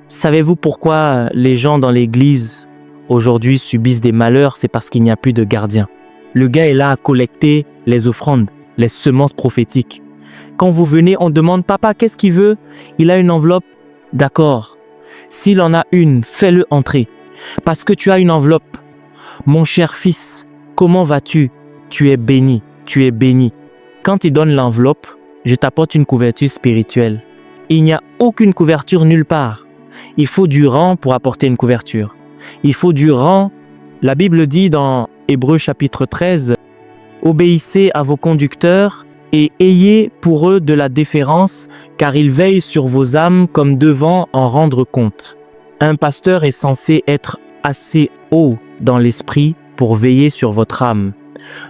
Savez-vous pourquoi les gens dans l'église aujourd'hui subissent des malheurs? C'est parce qu'il n'y a plus de gardien. Le gars est là à collecter les offrandes, les semences prophétiques. Quand vous venez, on demande « Papa, qu'est-ce qu'il veut ?» Il a une enveloppe. D'accord. S'il en a une, fais-le entrer. Parce que tu as une enveloppe. Mon cher fils, comment vas-tu? Tu es béni, tu es béni. Quand il donne l'enveloppe, je t'apporte une couverture spirituelle. Il n'y a aucune couverture nulle part. Il faut du rang pour apporter une couverture. Il faut du rang. La Bible dit dans Hébreux chapitre 13, « Obéissez à vos conducteurs et ayez pour eux de la déférence, car ils veillent sur vos âmes comme devant en rendre compte. » Un pasteur est censé être assez haut dans l'esprit pour veiller sur votre âme.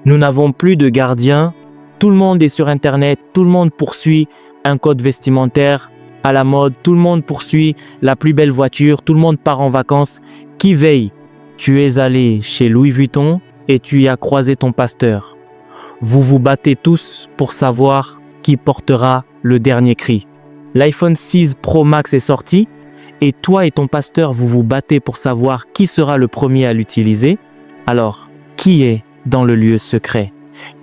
Nous n'avons plus de gardien. Tout le monde est sur Internet. Tout le monde poursuit un code vestimentaire à la mode. Tout le monde poursuit la plus belle voiture. Tout le monde part en vacances. Qui veille? Tu es allé chez Louis Vuitton et tu y as croisé ton pasteur. Vous vous battez tous pour savoir qui portera le dernier cri. L'iPhone 6 Pro Max est sorti et toi et ton pasteur vous vous battez pour savoir qui sera le premier à l'utiliser. Alors, qui est dans le lieu secret?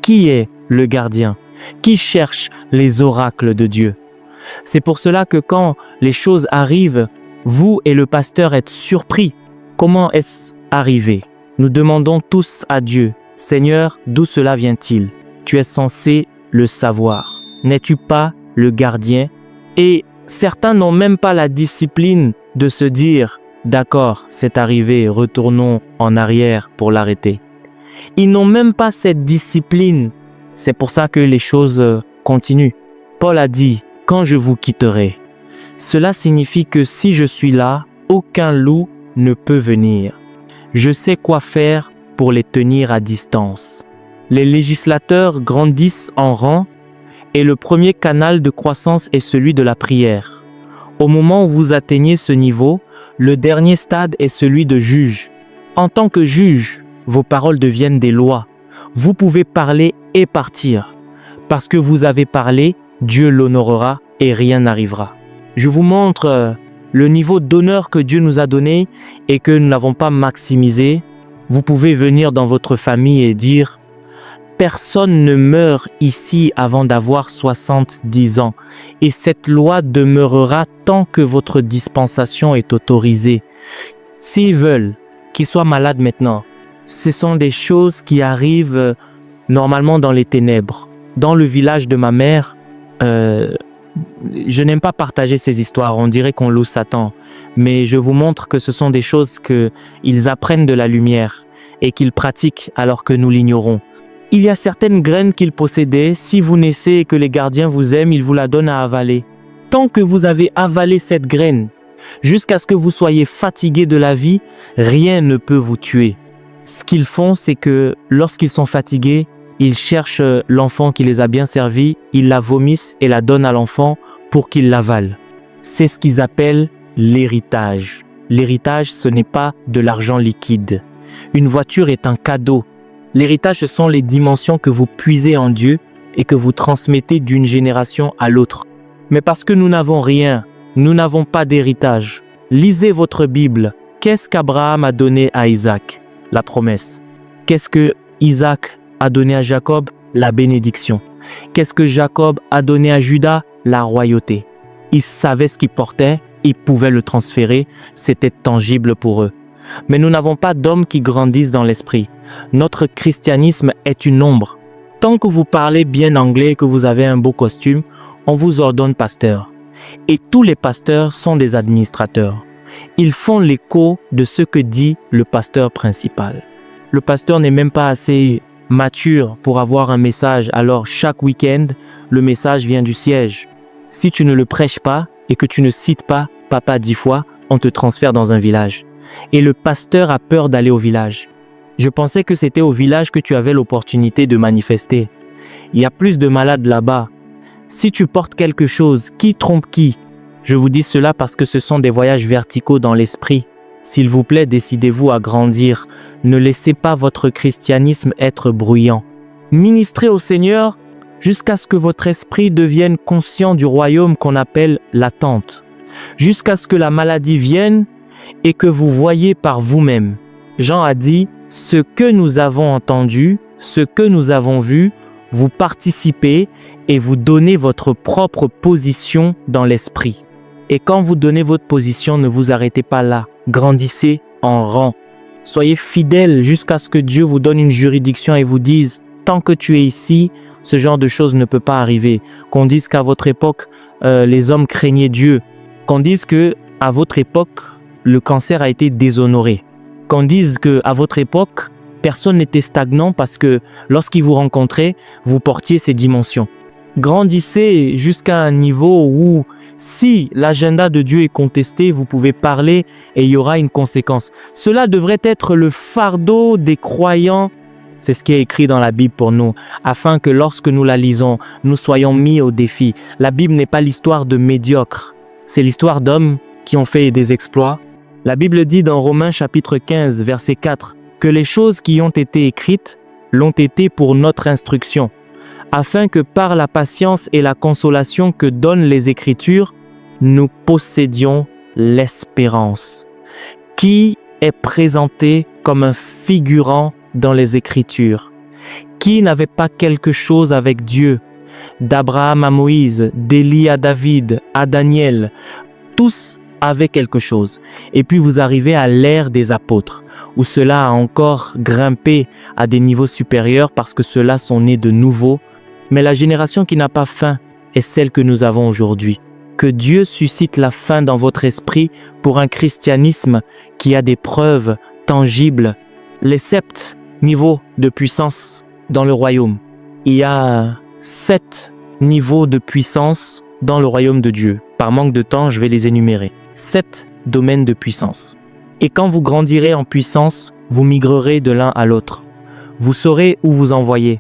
Qui est le gardien? Qui cherche les oracles de Dieu? C'est pour cela que quand les choses arrivent, vous et le pasteur êtes surpris. Comment est-ce arrivé? Nous demandons tous à Dieu, « Seigneur, d'où cela vient-il » Tu es censé le savoir. N'es-tu pas le gardien? Et certains n'ont même pas la discipline de se dire « D'accord, c'est arrivé, retournons en arrière pour l'arrêter ». Ils n'ont même pas cette discipline. C'est pour ça que les choses continuent. Paul a dit « Quand je vous quitterai », cela signifie que si je suis là, aucun loup ne peut venir. Je sais quoi faire pour les tenir à distance. Les législateurs grandissent en rang et le premier canal de croissance est celui de la prière. Au moment où vous atteignez ce niveau, le dernier stade est celui de juge. En tant que juge, vos paroles deviennent des lois. Vous pouvez parler et partir. Parce que vous avez parlé, Dieu l'honorera et rien n'arrivera. Je vous montre le niveau d'honneur que Dieu nous a donné et que nous n'avons pas maximisé. Vous pouvez venir dans votre famille et dire « Personne ne meurt ici avant d'avoir 70 ans et cette loi demeurera tant que votre dispensation est autorisée. » S'ils veulent qu'ils soient malades maintenant, ce sont des choses qui arrivent normalement dans les ténèbres. Dans le village de ma mère, je n'aime pas partager ces histoires, on dirait qu'on loue Satan, mais je vous montre que ce sont des choses qu'ils apprennent de la lumière et qu'ils pratiquent alors que nous l'ignorons. Il y a certaines graines qu'ils possédaient, si vous naissez et que les gardiens vous aiment, ils vous la donnent à avaler. Tant que vous avez avalé cette graine, jusqu'à ce que vous soyez fatigué de la vie, rien ne peut vous tuer. Ce qu'ils font, c'est que lorsqu'ils sont fatigués, ils cherchent l'enfant qui les a bien servis, ils la vomissent et la donnent à l'enfant pour qu'il l'avale. C'est ce qu'ils appellent l'héritage. L'héritage, ce n'est pas de l'argent liquide. Une voiture est un cadeau. L'héritage, ce sont les dimensions que vous puisez en Dieu et que vous transmettez d'une génération à l'autre. Mais parce que nous n'avons rien, nous n'avons pas d'héritage. Lisez votre Bible. Qu'est-ce qu'Abraham a donné à Isaac? La promesse. Qu'est-ce que Isaac a donné à Jacob? La bénédiction. Qu'est-ce que Jacob a donné à Judas? La royauté. Ils savaient ce qu'ils portaient, ils pouvaient le transférer, c'était tangible pour eux. Mais nous n'avons pas d'hommes qui grandissent dans l'esprit. Notre christianisme est une ombre. Tant que vous parlez bien anglais et que vous avez un beau costume, on vous ordonne pasteur. Et tous les pasteurs sont des administrateurs. Ils font l'écho de ce que dit le pasteur principal. Le pasteur n'est même pas assez mature pour avoir un message, alors chaque week-end, le message vient du siège. Si tu ne le prêches pas et que tu ne cites pas papa 10 fois, on te transfère dans un village. Et le pasteur a peur d'aller au village. Je pensais que c'était au village que tu avais l'opportunité de manifester. Il y a plus de malades là-bas. Si tu portes quelque chose, qui trompe qui? Je vous dis cela parce que ce sont des voyages verticaux dans l'esprit. S'il vous plaît, décidez-vous à grandir. Ne laissez pas votre christianisme être bruyant. Ministrez au Seigneur jusqu'à ce que votre esprit devienne conscient du royaume qu'on appelle l'attente. jusqu'à ce que la maladie vienne et que vous voyez par vous-même. Jean a dit, ce que nous avons entendu, ce que nous avons vu, vous participez et vous donnez votre propre position dans l'esprit. Et quand vous donnez votre position, ne vous arrêtez pas là. Grandissez en rang. Soyez fidèles jusqu'à ce que Dieu vous donne une juridiction et vous dise, tant que tu es ici, ce genre de choses ne peut pas arriver. Qu'on dise qu'à votre époque, les hommes craignaient Dieu. Qu'on dise que à votre époque, le cancer a été déshonoré. Qu'on dise qu'à votre époque, personne n'était stagnant parce que lorsqu'il vous rencontrait, vous portiez ces dimensions. Grandissez jusqu'à un niveau où, si l'agenda de Dieu est contesté, vous pouvez parler et il y aura une conséquence. Cela devrait être le fardeau des croyants. C'est ce qui est écrit dans la Bible pour nous, afin que lorsque nous la lisons, nous soyons mis au défi. La Bible n'est pas l'histoire de médiocres, c'est l'histoire d'hommes qui ont fait des exploits. La Bible dit dans Romains chapitre 15, verset 4, que les choses qui ont été écrites l'ont été pour notre instruction, afin que par la patience et la consolation que donnent les Écritures, nous possédions l'espérance, qui est présentée comme un figurant dans les Écritures. Qui n'avait pas quelque chose avec Dieu? D'Abraham à Moïse, d'Élie à David, à Daniel, tous avaient quelque chose. Et puis vous arrivez à l'ère des apôtres, où cela a encore grimpé à des niveaux supérieurs parce que ceux-là sont nés de nouveau. Mais la génération qui n'a pas faim est celle que nous avons aujourd'hui. Que Dieu suscite la faim dans votre esprit pour un christianisme qui a des preuves tangibles. Les 7 niveaux de puissance dans le royaume. Il y a 7 niveaux de puissance dans le royaume de Dieu. Par manque de temps, je vais les énumérer. 7 domaines de puissance. Et quand vous grandirez en puissance, vous migrerez de l'un à l'autre. Vous saurez où vous envoyer.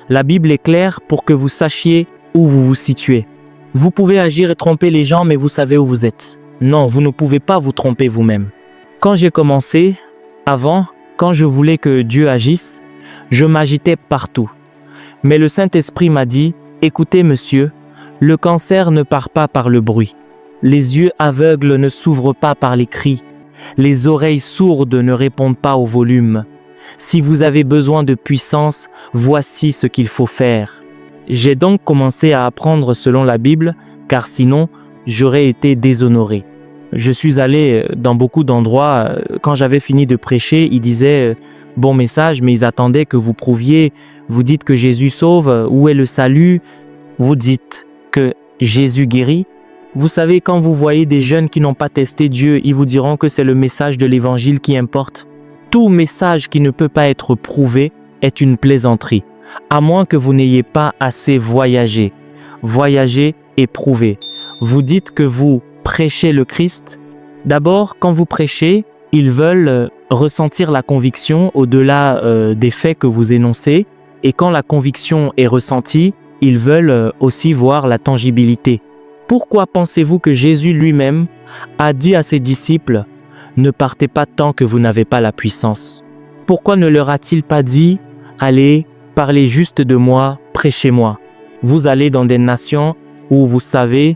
La Bible est claire pour que vous sachiez où vous vous situez. Vous pouvez agir et tromper les gens, mais vous savez où vous êtes. Non, vous ne pouvez pas vous tromper vous-même. Quand j'ai commencé, quand je voulais que Dieu agisse, je m'agitais partout. Mais le Saint-Esprit m'a dit, écoutez monsieur, le cancer ne part pas par le bruit. Les yeux aveugles ne s'ouvrent pas par les cris. Les oreilles sourdes ne répondent pas au volume. Si vous avez besoin de puissance, voici ce qu'il faut faire. J'ai donc commencé à apprendre selon la Bible, car sinon, j'aurais été déshonoré. Je suis allé dans beaucoup d'endroits, quand j'avais fini de prêcher, ils disaient « bon message », mais ils attendaient que vous prouviez, vous dites que Jésus sauve, où est le salut? Vous dites que Jésus guérit. Vous savez, quand vous voyez des jeunes qui n'ont pas testé Dieu, ils vous diront que c'est le message de l'évangile qui importe. Tout message qui ne peut pas être prouvé est une plaisanterie, à moins que vous n'ayez pas assez voyagé. Voyager et prouver. Vous dites que vous prêchez le Christ. D'abord, quand vous prêchez, ils veulent ressentir la conviction au-delà des faits que vous énoncez. Et quand la conviction est ressentie, ils veulent aussi voir la tangibilité. Pourquoi pensez-vous que Jésus lui-même a dit à ses disciples « Ne partez pas tant que vous n'avez pas la puissance ». Pourquoi ne leur a-t-il pas dit « Allez, parlez juste de moi, prêchez-moi ». Vous allez dans des nations où vous savez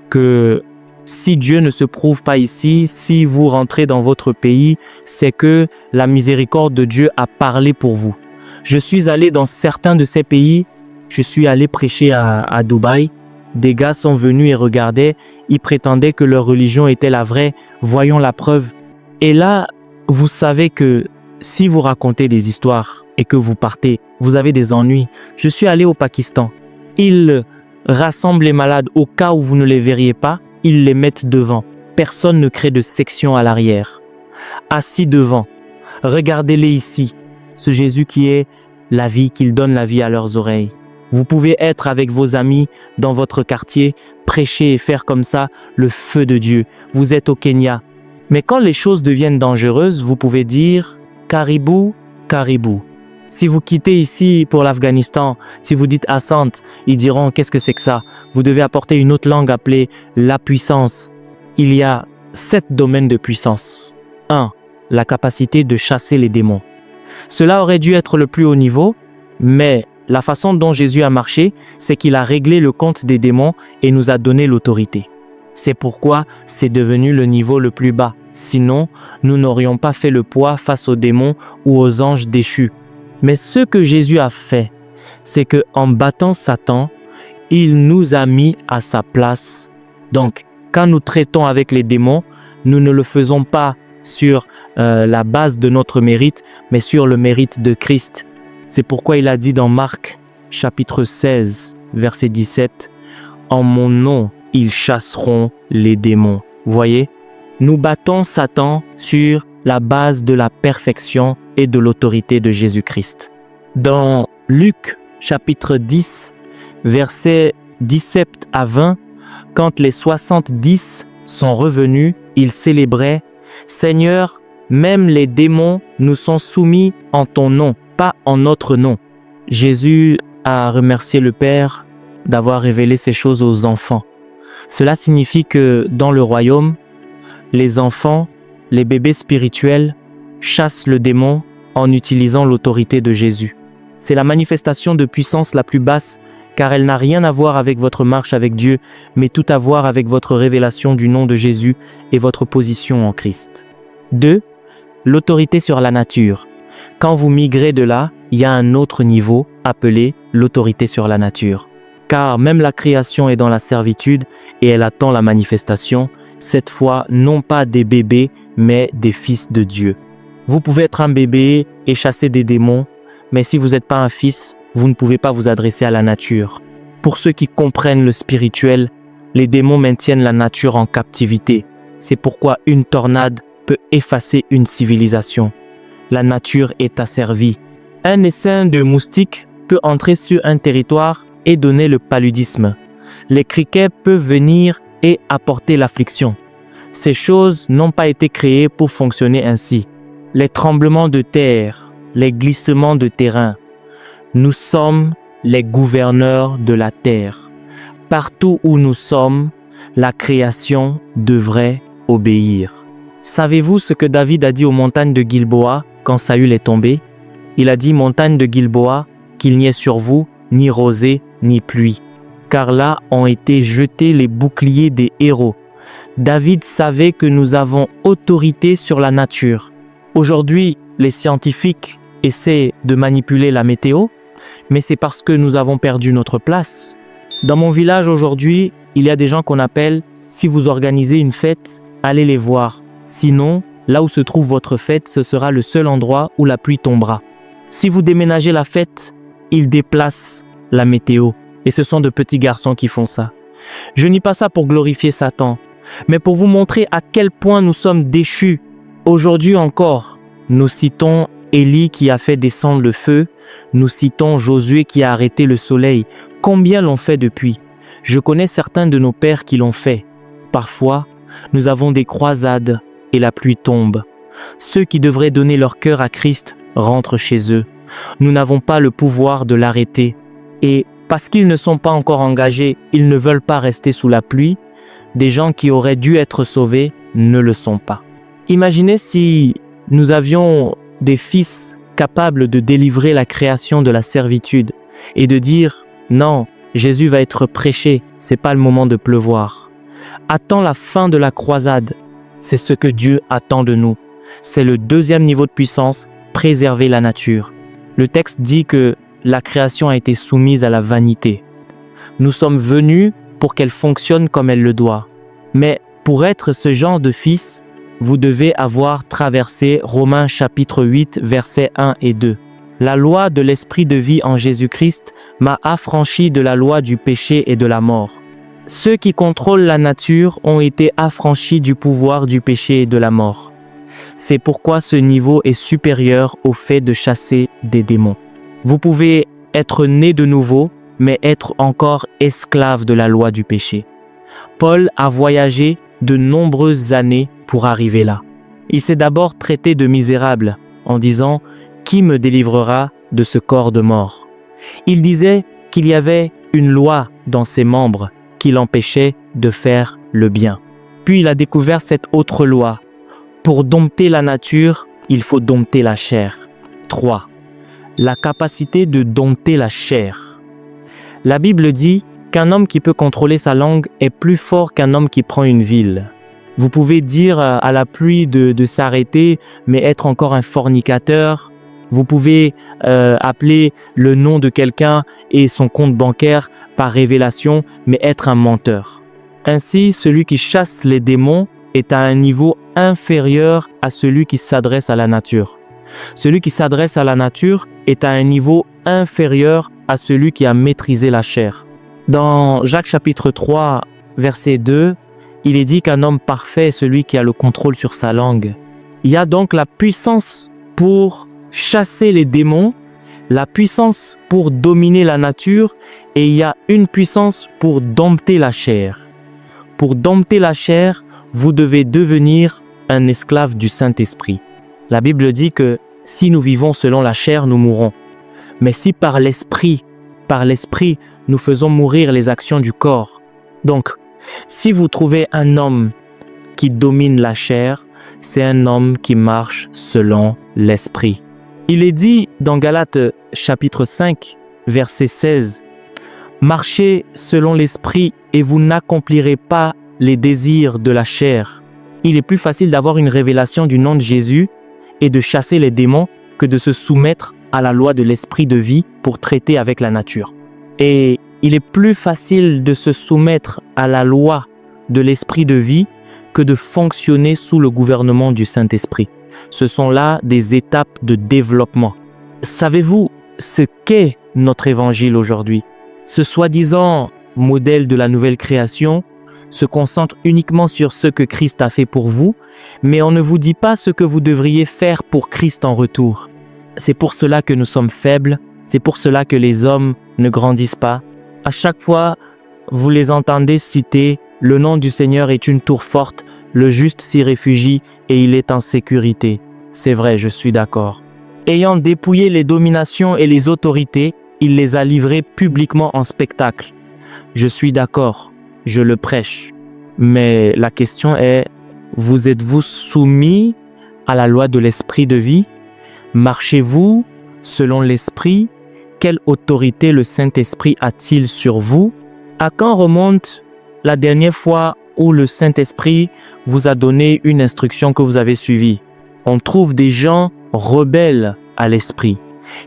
que si Dieu ne se prouve pas ici, si vous rentrez dans votre pays, c'est que la miséricorde de Dieu a parlé pour vous. Je suis allé dans certains de ces pays, je suis allé prêcher à Dubaï. Des gars sont venus et regardaient, ils prétendaient que leur religion était la vraie, voyons la preuve. Et là, vous savez que si vous racontez des histoires et que vous partez, vous avez des ennuis. Je suis allé au Pakistan. Ils rassemblent les malades au cas où vous ne les verriez pas, ils les mettent devant. Personne ne crée de section à l'arrière. Assis devant, regardez-les ici. Ce Jésus qui est la vie, qu'il donne la vie à leurs oreilles. Vous pouvez être avec vos amis dans votre quartier, prêcher et faire comme ça le feu de Dieu. Vous êtes au Kenya. Mais quand les choses deviennent dangereuses, vous pouvez dire « Caribou, caribou ». Si vous quittez ici pour l'Afghanistan, si vous dites « Assant », ils diront « Qu'est-ce que c'est que ça ?» Vous devez apporter une autre langue appelée « la puissance ». Il y a 7 domaines de puissance. 1. La capacité de chasser les démons. Cela aurait dû être le plus haut niveau, mais la façon dont Jésus a marché, c'est qu'il a réglé le compte des démons et nous a donné l'autorité. C'est pourquoi c'est devenu le niveau le plus bas. Sinon, nous n'aurions pas fait le poids face aux démons ou aux anges déchus. Mais ce que Jésus a fait, c'est que en battant Satan, il nous a mis à sa place. Donc, quand nous traitons avec les démons, nous ne le faisons pas sur la base de notre mérite, mais sur le mérite de Christ. C'est pourquoi il a dit dans Marc, chapitre 16, verset 17, « En mon nom, ils chasseront les démons. » Voyez, nous battons Satan sur la base de la perfection et de l'autorité de Jésus-Christ. Dans Luc, chapitre 10, versets 17 à 20, quand les 70 sont revenus, ils célébraient « Seigneur, même les démons nous sont soumis en ton nom, pas en notre nom. » Jésus a remercié le Père d'avoir révélé ces choses aux enfants. Cela signifie que dans le royaume, les enfants, les bébés spirituels, chassent le démon en utilisant l'autorité de Jésus. C'est la manifestation de puissance la plus basse, car elle n'a rien à voir avec votre marche avec Dieu, mais tout à voir avec votre révélation du nom de Jésus et votre position en Christ. 2. L'autorité sur la nature. Quand vous migrez de là, il y a un autre niveau appelé l'autorité sur la nature. Car même la création est dans la servitude et elle attend la manifestation, cette fois non pas des bébés, mais des fils de Dieu. Vous pouvez être un bébé et chasser des démons, mais si vous n'êtes pas un fils, vous ne pouvez pas vous adresser à la nature. Pour ceux qui comprennent le spirituel, les démons maintiennent la nature en captivité. C'est pourquoi une tornade peut effacer une civilisation. La nature est asservie. Un essaim de moustiques peut entrer sur un territoire et donner le paludisme. Les criquets peuvent venir et apporter l'affliction. Ces choses n'ont pas été créées pour fonctionner ainsi. Les tremblements de terre, les glissements de terrain. Nous sommes les gouverneurs de la terre. Partout où nous sommes, la création devrait obéir. Savez-vous ce que David a dit aux montagnes de Gilboa quand Saül est tombé? Il a dit, montagne de Gilboa, qu'il n'y ait sur vous ni rosée ni pluie, car là ont été jetés les boucliers des héros. David savait que nous avons autorité sur la nature. Aujourd'hui, les scientifiques essaient de manipuler la météo, mais c'est parce que nous avons perdu notre place. Dans mon village aujourd'hui, il y a des gens qu'on appelle, si vous organisez une fête, allez les voir. Sinon, là où se trouve votre fête, ce sera le seul endroit où la pluie tombera. Si vous déménagez la fête, ils déplacent la météo. Et ce sont de petits garçons qui font ça. Je n'y pas ça pour glorifier Satan, mais pour vous montrer à quel point nous sommes déchus. Aujourd'hui encore, nous citons Élie qui a fait descendre le feu, nous citons Josué qui a arrêté le soleil. Combien l'ont fait depuis? Je connais certains de nos pères qui l'ont fait. Parfois, nous avons des croisades et la pluie tombe. Ceux qui devraient donner leur cœur à Christ rentrent chez eux. Nous n'avons pas le pouvoir de l'arrêter. Et parce qu'ils ne sont pas encore engagés, ils ne veulent pas rester sous la pluie. Des gens qui auraient dû être sauvés ne le sont pas. Imaginez si nous avions des fils capables de délivrer la création de la servitude et de dire « Non, Jésus va être prêché, c'est pas le moment de pleuvoir. » Attends la fin de la croisade. C'est ce que Dieu attend de nous. C'est le deuxième niveau de puissance, préserver la nature. Le texte dit que la création a été soumise à la vanité. Nous sommes venus pour qu'elle fonctionne comme elle le doit. Mais pour être ce genre de fils, vous devez avoir traversé Romains chapitre 8, versets 1 et 2. La loi de l'esprit de vie en Jésus-Christ m'a affranchi de la loi du péché et de la mort. Ceux qui contrôlent la nature ont été affranchis du pouvoir du péché et de la mort. C'est pourquoi ce niveau est supérieur au fait de chasser des démons. Vous pouvez être né de nouveau, mais être encore esclave de la loi du péché. Paul a voyagé de nombreuses années pour arriver là. Il s'est d'abord traité de misérable en disant « Qui me délivrera de ce corps de mort ?» Il disait qu'il y avait une loi dans ses membres qui l'empêchait de faire le bien. Puis il a découvert cette autre loi. Pour dompter la nature, il faut dompter la chair. 3. La capacité de dompter la chair. La Bible dit qu'un homme qui peut contrôler sa langue est plus fort qu'un homme qui prend une ville. Vous pouvez dire à la pluie de s'arrêter, mais être encore un fornicateur. Vous pouvez appeler le nom de quelqu'un et son compte bancaire par révélation, mais être un menteur. Ainsi, celui qui chasse les démons est à un niveau inférieur à celui qui s'adresse à la nature. Celui qui s'adresse à la nature est à un niveau inférieur à celui qui a maîtrisé la chair. Dans Jacques chapitre 3, verset 2, il est dit qu'un homme parfait est celui qui a le contrôle sur sa langue. Il y a donc la puissance pour chasser les démons, la puissance pour dominer la nature, et il y a une puissance pour dompter la chair. Pour dompter la chair, vous devez devenir un esclave du Saint-Esprit. La Bible dit que si nous vivons selon la chair, nous mourrons. Mais si par l'Esprit, nous faisons mourir les actions du corps. Donc, si vous trouvez un homme qui domine la chair, c'est un homme qui marche selon l'Esprit. Il est dit dans Galates chapitre 5, verset 16, « Marchez selon l'Esprit et vous n'accomplirez pas les désirs de la chair. » Il est plus facile d'avoir une révélation du nom de Jésus et de chasser les démons que de se soumettre à la loi de l'esprit de vie pour traiter avec la nature. Et il est plus facile de se soumettre à la loi de l'esprit de vie que de fonctionner sous le gouvernement du Saint-Esprit. Ce sont là des étapes de développement. Savez-vous ce qu'est notre évangile aujourd'hui? Ce soi-disant modèle de la nouvelle création se concentre uniquement sur ce que Christ a fait pour vous, mais on ne vous dit pas ce que vous devriez faire pour Christ en retour. C'est pour cela que nous sommes faibles, c'est pour cela que les hommes ne grandissent pas. À chaque fois, vous les entendez citer « Le nom du Seigneur est une tour forte, le juste s'y réfugie et il est en sécurité. » C'est vrai, je suis d'accord. Ayant dépouillé les dominations et les autorités, il les a livrées publiquement en spectacle. Je suis d'accord, je le prêche. Mais la question est, vous êtes-vous soumis à la loi de l'esprit de vie? Marchez-vous selon l'esprit? Quelle autorité le Saint-Esprit a-t-il sur vous? À quand remonte la dernière fois où le Saint-Esprit vous a donné une instruction que vous avez suivie? On trouve des gens rebelles à l'esprit,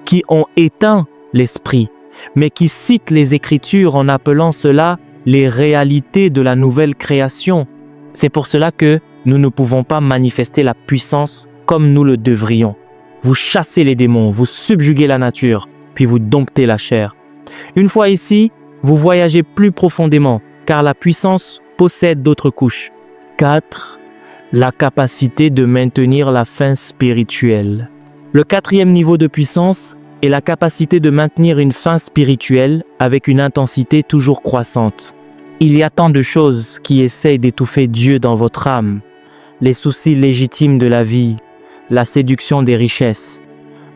qui ont éteint l'esprit, mais qui citent les Écritures en appelant cela les réalités de la nouvelle création. C'est pour cela que nous ne pouvons pas manifester la puissance comme nous le devrions. Vous chassez les démons, vous subjuguez la nature, puis vous domptez la chair. Une fois ici, vous voyagez plus profondément, car la puissance possède d'autres couches. 4. La capacité de maintenir la faim spirituelle. Le 4e niveau de puissance est la capacité de maintenir une faim spirituelle avec une intensité toujours croissante. Il y a tant de choses qui essayent d'étouffer Dieu dans votre âme. Les soucis légitimes de la vie, la séduction des richesses,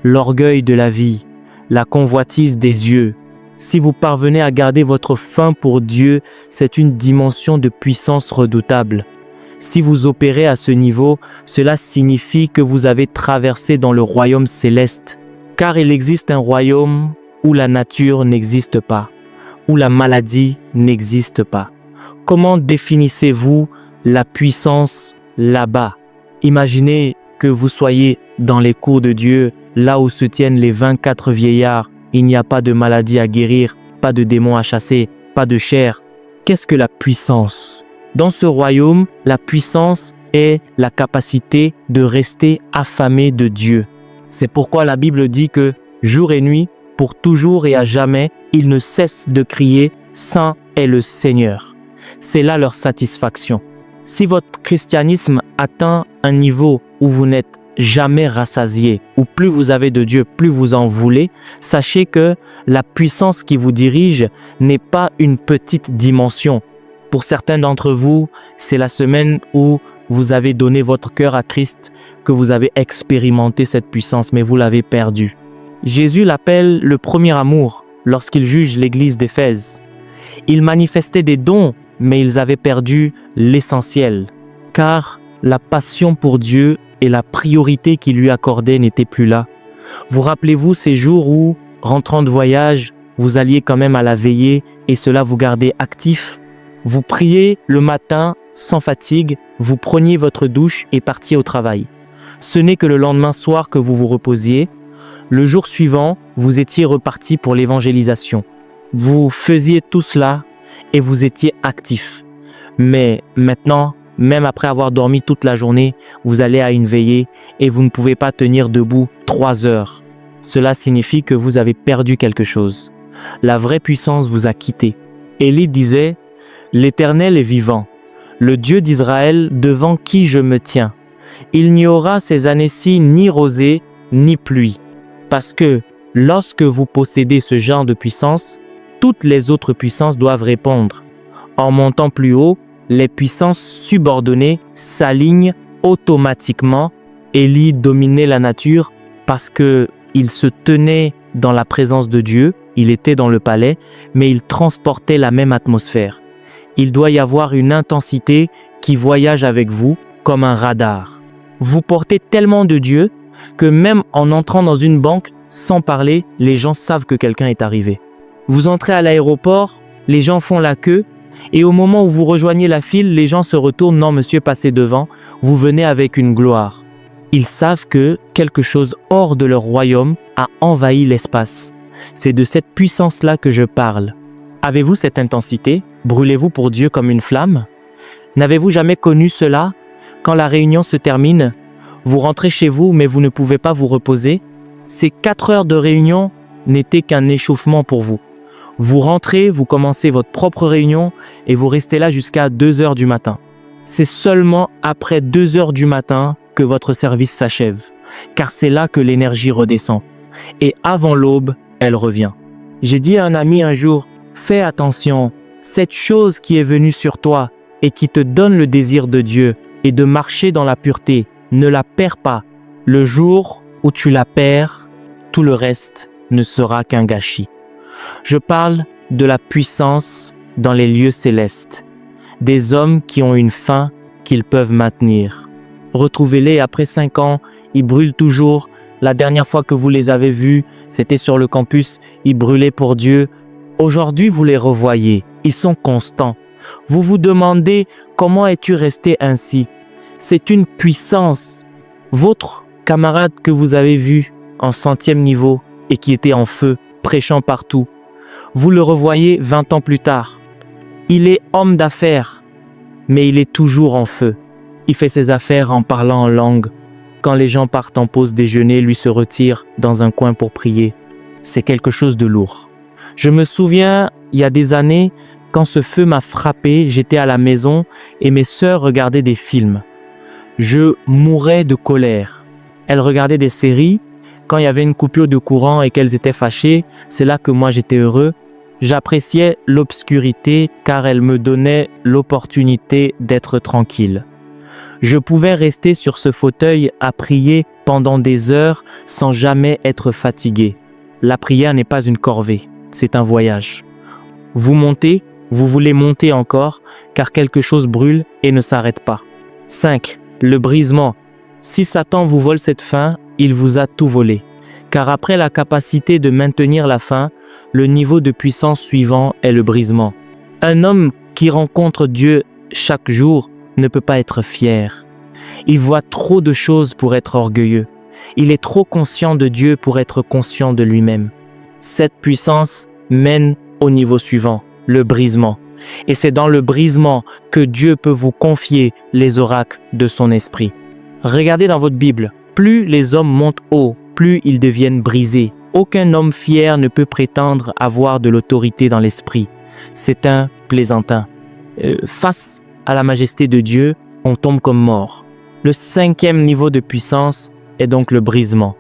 l'orgueil de la vie, la convoitise des yeux. Si vous parvenez à garder votre faim pour Dieu, c'est une dimension de puissance redoutable. Si vous opérez à ce niveau, cela signifie que vous avez traversé dans le royaume céleste. Car il existe un royaume où la nature n'existe pas, où la maladie n'existe pas. Comment définissez-vous la puissance là-bas? Imaginez que vous soyez dans les cours de Dieu, là où se tiennent les 24 vieillards. Il n'y a pas de maladie à guérir, pas de démons à chasser, pas de chair. Qu'est-ce que la puissance? Dans ce royaume, la puissance est la capacité de rester affamé de Dieu. C'est pourquoi la Bible dit que, jour et nuit, pour toujours et à jamais, ils ne cessent de crier « Saint est le Seigneur ». C'est là leur satisfaction. Si votre christianisme atteint un niveau où vous n'êtes jamais rassasié, ou plus vous avez de Dieu, plus vous en voulez, sachez que la puissance qui vous dirige n'est pas une petite dimension. Pour certains d'entre vous, c'est la semaine où vous avez donné votre cœur à Christ que vous avez expérimenté cette puissance, mais vous l'avez perdue. Jésus l'appelle le premier amour lorsqu'il juge l'église d'Éphèse. Ils manifestaient des dons, mais ils avaient perdu l'essentiel, car la passion pour Dieu et la priorité qu'il lui accordait n'étaient plus là. Vous rappelez-vous ces jours où, rentrant de voyage, vous alliez quand même à la veillée et cela vous gardait actif. Vous priez le matin sans fatigue, vous preniez votre douche et partiez au travail. Ce n'est que le lendemain soir que vous vous reposiez. Le jour suivant, vous étiez reparti pour l'évangélisation. Vous faisiez tout cela et vous étiez actif. Mais maintenant, même après avoir dormi toute la journée, vous allez à une veillée et vous ne pouvez pas tenir debout 3 heures. Cela signifie que vous avez perdu quelque chose. La vraie puissance vous a quitté. Élie disait « L'Éternel est vivant, le Dieu d'Israël devant qui je me tiens. Il n'y aura ces années-ci ni rosée ni pluie. » Parce que lorsque vous possédez ce genre de puissance, toutes les autres puissances doivent répondre. En montant plus haut, les puissances subordonnées s'alignent automatiquement. Élie dominait la nature parce qu'il se tenait dans la présence de Dieu, il était dans le palais, mais il transportait la même atmosphère. Il doit y avoir une intensité qui voyage avec vous comme un radar. Vous portez tellement de Dieu que même en entrant dans une banque, sans parler, les gens savent que quelqu'un est arrivé. Vous entrez à l'aéroport, les gens font la queue, et au moment où vous rejoignez la file, les gens se retournent, non monsieur, passez devant, vous venez avec une gloire. Ils savent que quelque chose hors de leur royaume a envahi l'espace. C'est de cette puissance-là que je parle. Avez-vous cette intensité? Brûlez-vous pour Dieu comme une flamme? N'avez-vous jamais connu cela? Quand la réunion se termine, vous rentrez chez vous, mais vous ne pouvez pas vous reposer. Ces 4 heures de réunion n'étaient qu'un échauffement pour vous. Vous rentrez, vous commencez votre propre réunion et vous restez là jusqu'à 2 heures du matin. C'est seulement après 2 heures du matin que votre service s'achève, car c'est là que l'énergie redescend. Et avant l'aube, elle revient. J'ai dit à un ami un jour, fais attention, cette chose qui est venue sur toi et qui te donne le désir de Dieu et de marcher dans la pureté, ne la perds pas. Le jour où tu la perds, tout le reste ne sera qu'un gâchis. Je parle de la puissance dans les lieux célestes, des hommes qui ont une faim qu'ils peuvent maintenir. Retrouvez-les après 5 ans, ils brûlent toujours. La dernière fois que vous les avez vus, c'était sur le campus, ils brûlaient pour Dieu. Aujourd'hui, vous les revoyez, ils sont constants. Vous vous demandez comment es-tu resté ainsi? C'est une puissance. Votre camarade que vous avez vu en 100e niveau et qui était en feu, prêchant partout, vous le revoyez 20 ans plus tard. Il est homme d'affaires, mais il est toujours en feu. Il fait ses affaires en parlant en langue. Quand les gens partent en pause déjeuner, lui se retire dans un coin pour prier. C'est quelque chose de lourd. Je me souviens, il y a des années, quand ce feu m'a frappé, j'étais à la maison et mes sœurs regardaient des films. Je mourais de colère. Elles regardaient des séries. Quand il y avait une coupure de courant et qu'elles étaient fâchées, c'est là que moi j'étais heureux. J'appréciais l'obscurité car elle me donnait l'opportunité d'être tranquille. Je pouvais rester sur ce fauteuil à prier pendant des heures sans jamais être fatigué. La prière n'est pas une corvée, c'est un voyage. Vous montez, vous voulez monter encore car quelque chose brûle et ne s'arrête pas. 5. Le brisement. Si Satan vous vole cette faim, il vous a tout volé. Car après la capacité de maintenir la faim, le niveau de puissance suivant est le brisement. Un homme qui rencontre Dieu chaque jour ne peut pas être fier. Il voit trop de choses pour être orgueilleux. Il est trop conscient de Dieu pour être conscient de lui-même. Cette puissance mène au niveau suivant, le brisement. Et c'est dans le brisement que Dieu peut vous confier les oracles de son esprit. Regardez dans votre Bible, plus les hommes montent haut, plus ils deviennent brisés. Aucun homme fier ne peut prétendre avoir de l'autorité dans l'esprit. C'est un plaisantin. Face à la majesté de Dieu, on tombe comme mort. Le 5e niveau de puissance est donc le brisement.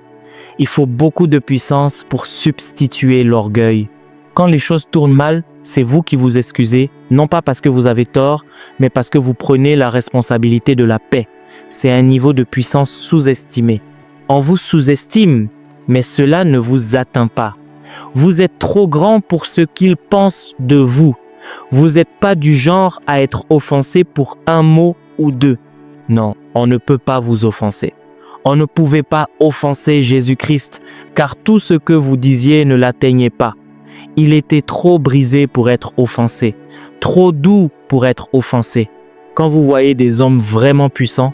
Il faut beaucoup de puissance pour substituer l'orgueil. Quand les choses tournent mal, c'est vous qui vous excusez, non pas parce que vous avez tort, mais parce que vous prenez la responsabilité de la paix. C'est un niveau de puissance sous-estimé. On vous sous-estime, mais cela ne vous atteint pas. Vous êtes trop grand pour ce qu'ils pensent de vous. Vous n'êtes pas du genre à être offensé pour un mot ou deux. Non, on ne peut pas vous offenser. On ne pouvait pas offenser Jésus-Christ, car tout ce que vous disiez ne l'atteignait pas. Il était trop brisé pour être offensé, trop doux pour être offensé. Quand vous voyez des hommes vraiment puissants,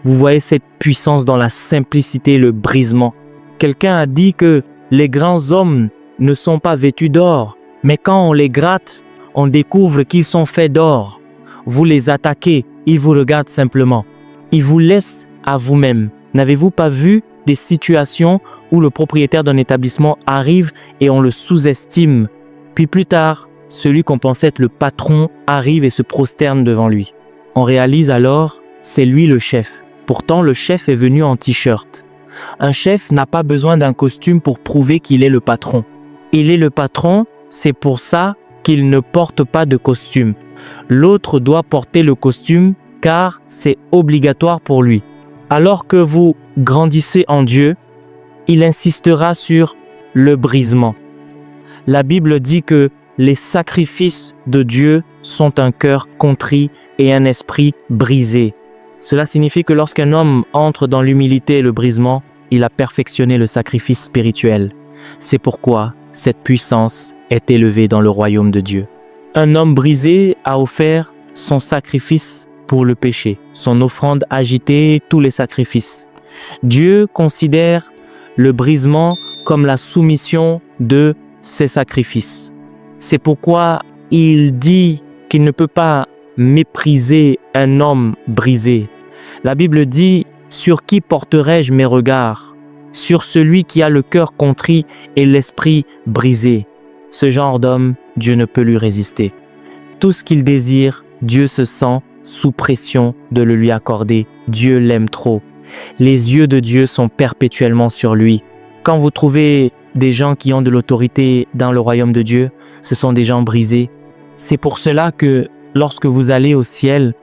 vous voyez cette puissance dans la simplicité et le brisement. Quelqu'un a dit que les grands hommes ne sont pas vêtus d'or, mais quand on les gratte, on découvre qu'ils sont faits d'or. Vous les attaquez, ils vous regardent simplement. Ils vous laissent à vous-même. N'avez-vous pas vu des situations où le propriétaire d'un établissement arrive et on le sous-estime? Puis plus tard, celui qu'on pensait être le patron arrive et se prosterne devant lui. On réalise alors, c'est lui le chef. Pourtant, le chef est venu en t-shirt. Un chef n'a pas besoin d'un costume pour prouver qu'il est le patron. Il est le patron, c'est pour ça qu'il ne porte pas de costume. L'autre doit porter le costume car c'est obligatoire pour lui. Alors que vous grandissez en Dieu, il insistera sur le brisement. La Bible dit que les sacrifices de Dieu sont un cœur contrit et un esprit brisé. Cela signifie que lorsqu'un homme entre dans l'humilité et le brisement, il a perfectionné le sacrifice spirituel. C'est pourquoi cette puissance est élevée dans le royaume de Dieu. Un homme brisé a offert son sacrifice pour le péché, son offrande agitée, tous les sacrifices. Dieu considère le brisement comme la soumission de ses sacrifices. C'est pourquoi il dit qu'il ne peut pas mépriser un homme brisé. La Bible dit « Sur qui porterai-je mes regards ? Sur celui qui a le cœur contrit et l'esprit brisé. » Ce genre d'homme, Dieu ne peut lui résister. Tout ce qu'il désire, Dieu se sent sous pression de le lui accorder. Dieu l'aime trop. Les yeux de Dieu sont perpétuellement sur lui. Quand vous trouvez des gens qui ont de l'autorité dans le royaume de Dieu, ce sont des gens brisés. C'est pour cela que lorsque vous allez au ciel,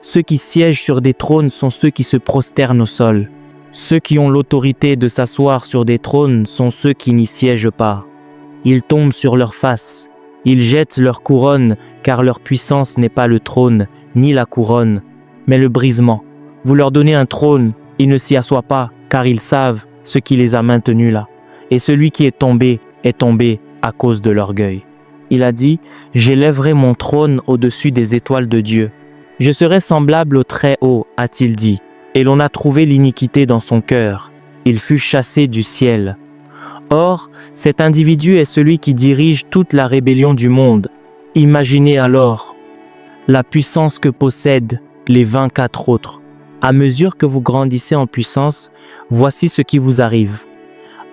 ceux qui siègent sur des trônes sont ceux qui se prosternent au sol. Ceux qui ont l'autorité de s'asseoir sur des trônes sont ceux qui n'y siègent pas. Ils tombent sur leur face. Ils jettent leur couronne, car leur puissance n'est pas le trône, ni la couronne, mais le brisement. Vous leur donnez un trône, ils ne s'y assoient pas, car ils savent ce qui les a maintenus là. Et celui qui est tombé à cause de l'orgueil. Il a dit, « J'élèverai mon trône au-dessus des étoiles de Dieu. Je serai semblable au Très-Haut, a-t-il dit. Et l'on a trouvé l'iniquité dans son cœur. Il fut chassé du ciel. » Or, cet individu est celui qui dirige toute la rébellion du monde. Imaginez alors la puissance que possèdent les 24 autres. À mesure que vous grandissez en puissance, voici ce qui vous arrive.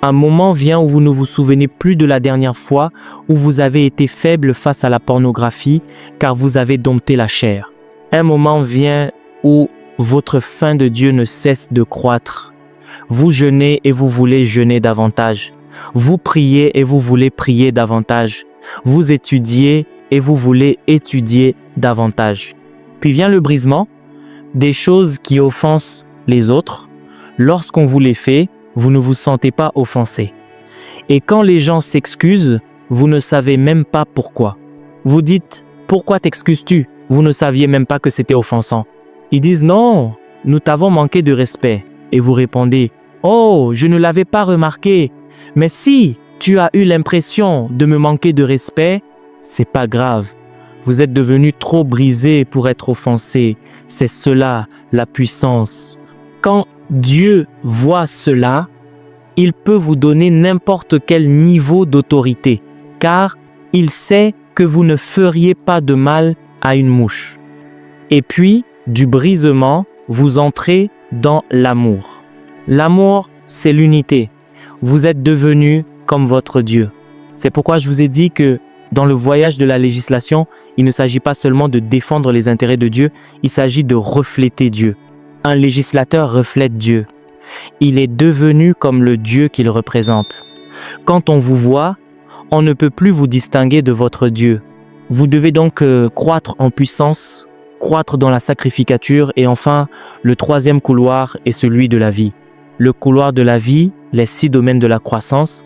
Un moment vient où vous ne vous souvenez plus de la dernière fois où vous avez été faible face à la pornographie car vous avez dompté la chair. Un moment vient où votre faim de Dieu ne cesse de croître. Vous jeûnez et vous voulez jeûner davantage. Vous priez et vous voulez prier davantage. Vous étudiez et vous voulez étudier davantage. Puis vient le brisement, des choses qui offensent les autres. Lorsqu'on vous les fait, vous ne vous sentez pas offensé. Et quand les gens s'excusent, vous ne savez même pas pourquoi. Vous dites, pourquoi t'excuses-tu? Vous ne saviez même pas que c'était offensant. Ils disent, non, nous t'avons manqué de respect. Et vous répondez, oh, je ne l'avais pas remarqué. Mais si tu as eu l'impression de me manquer de respect, c'est pas grave. Vous êtes devenu trop brisé pour être offensé. C'est cela, la puissance. Quand Dieu voit cela, il peut vous donner n'importe quel niveau d'autorité, car il sait que vous ne feriez pas de mal à une mouche. Et puis, du brisement, vous entrez dans l'amour. L'amour, c'est l'unité. Vous êtes devenu comme votre Dieu. C'est pourquoi je vous ai dit que dans le voyage de la législation, il ne s'agit pas seulement de défendre les intérêts de Dieu, il s'agit de refléter Dieu. Un législateur reflète Dieu. Il est devenu comme le Dieu qu'il représente. Quand on vous voit, on ne peut plus vous distinguer de votre Dieu. Vous devez donc croître en puissance, croître dans la sacrificature et enfin, le troisième couloir est celui de la vie. Le couloir de la vie, les 6 domaines de la croissance.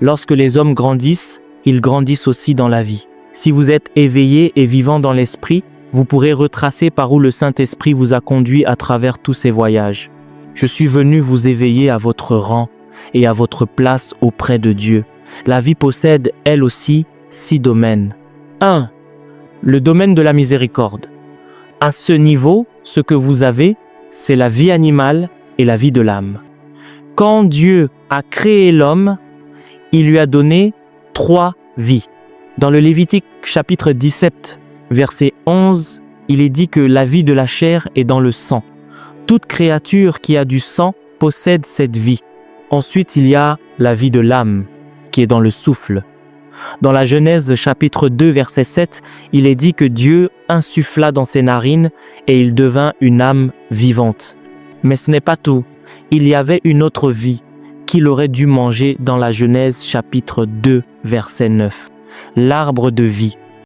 Lorsque les hommes grandissent, ils grandissent aussi dans la vie. Si vous êtes éveillé et vivant dans l'esprit, vous pourrez retracer par où le Saint-Esprit vous a conduit à travers tous ces voyages. Je suis venu vous éveiller à votre rang et à votre place auprès de Dieu. La vie possède, elle aussi, 6 domaines. 1. Le domaine de la miséricorde. À ce niveau, ce que vous avez, c'est la vie animale et la vie de l'âme. Quand Dieu a créé l'homme, il lui a donné 3 vies. Dans le Lévitique chapitre 17, verset 11, il est dit que la vie de la chair est dans le sang. Toute créature qui a du sang possède cette vie. Ensuite, il y a la vie de l'âme, qui est dans le souffle. Dans la Genèse chapitre 2, verset 7, il est dit que Dieu insuffla dans ses narines et il devint une âme vivante. Mais ce n'est pas tout. Il y avait une autre vie qu'il aurait dû manger dans la Genèse chapitre 2, verset 9. L'arbre de vie.